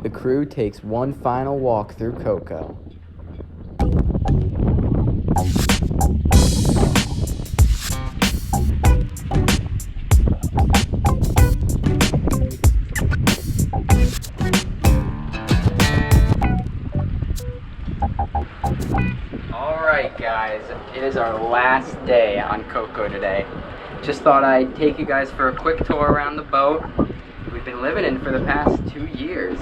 the crew takes one final walk through CoCo. Alright guys, it is our last day on CoCo today. Just thought I'd take you guys for a quick tour around the boat we've been living in for the past 2 years.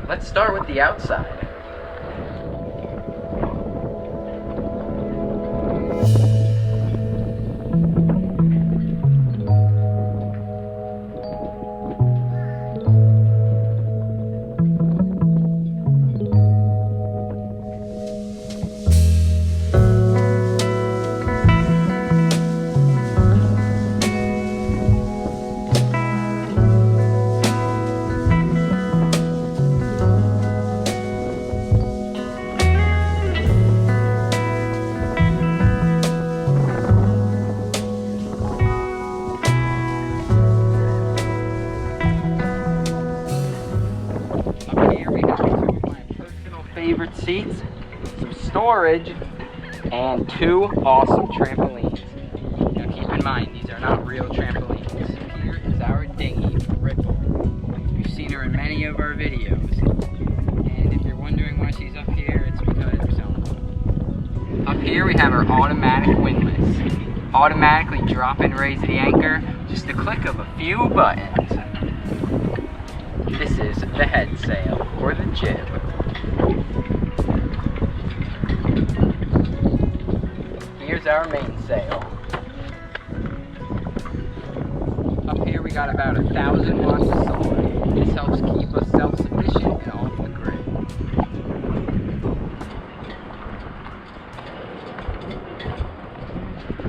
Let's start with the outside. Favorite seats, some storage, and 2 awesome trampolines. Now keep in mind, these are not real trampolines. Here is our dinghy, Ripple. You've seen her in many of our videos. And if you're wondering why she's up here, it's because we're selling them. Up here we have our automatic windlass. Automatically drop and raise the anchor, just a click of a few buttons. This is the head sail, or the jib. Here's our mainsail. Up here we got about 1,000 watts of solar. This helps keep us self-sufficient and off the grid.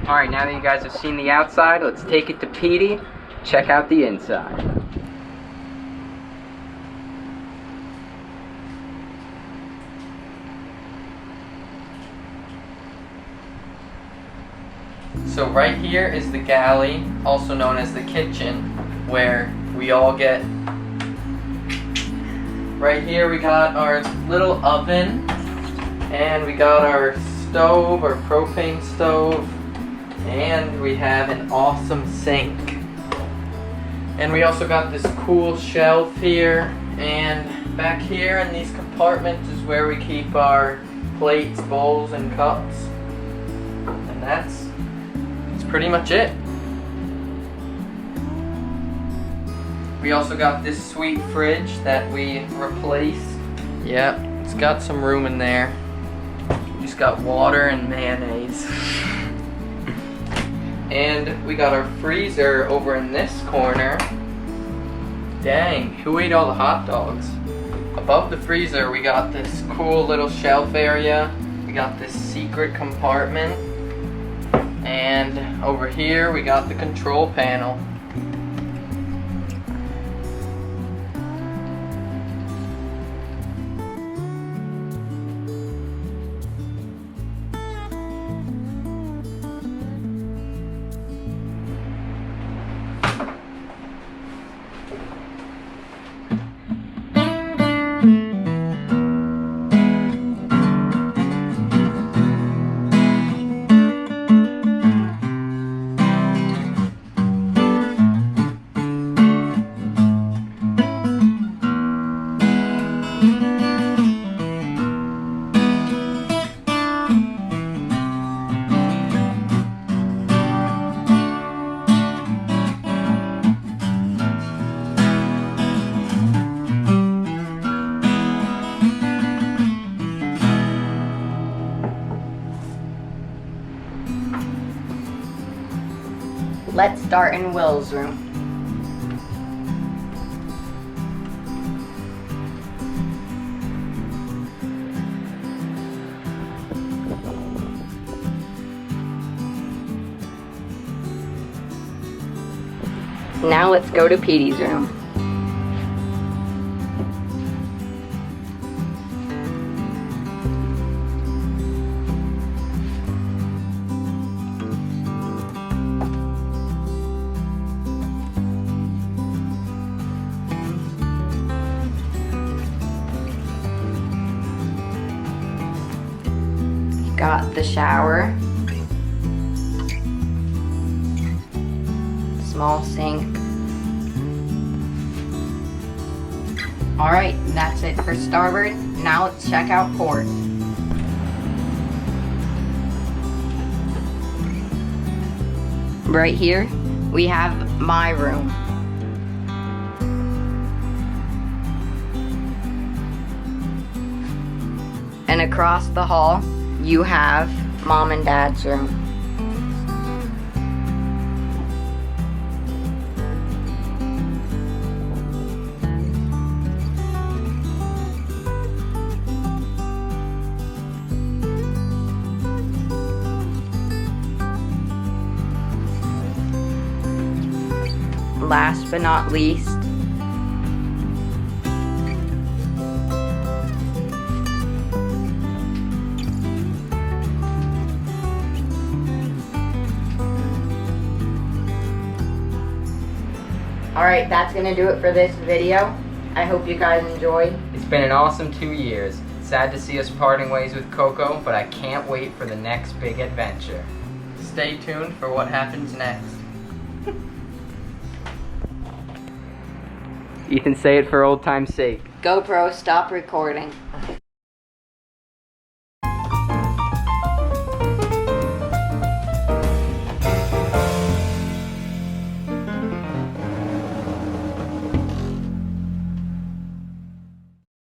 Alright, now that you guys have seen the outside, let's take it to Petey, check out the inside. So right here is the galley, also known as the kitchen, where we all get. Right here we got our little oven, and we got our stove, our propane stove, and we have an awesome sink. And we also got this cool shelf here, and back here in these compartments is where we keep our plates, bowls, and cups. And that's pretty much it. We also got this sweet fridge that we replaced. Yep, it's got some room in there. Just got water and mayonnaise. And we got our freezer over in this corner. Dang, who ate all the hot dogs? Above the freezer we got this cool little shelf area. We got this secret compartment. And over here we got the control panel. Let's start in Will's room. Now let's go to Petey's room. got the shower, small sink. Alright, that's it for starboard. Now let's check out port. Right here, we have my room. And across the hall, you have Mom and Dad's room. Last but not least, alright, that's gonna do it for this video. I hope you guys enjoyed. It's been an awesome 2 years. Sad to see us parting ways with CoCo, but I can't wait for the next big adventure. Stay tuned for what happens next. Ethan, say it for old time's sake. GoPro, stop recording.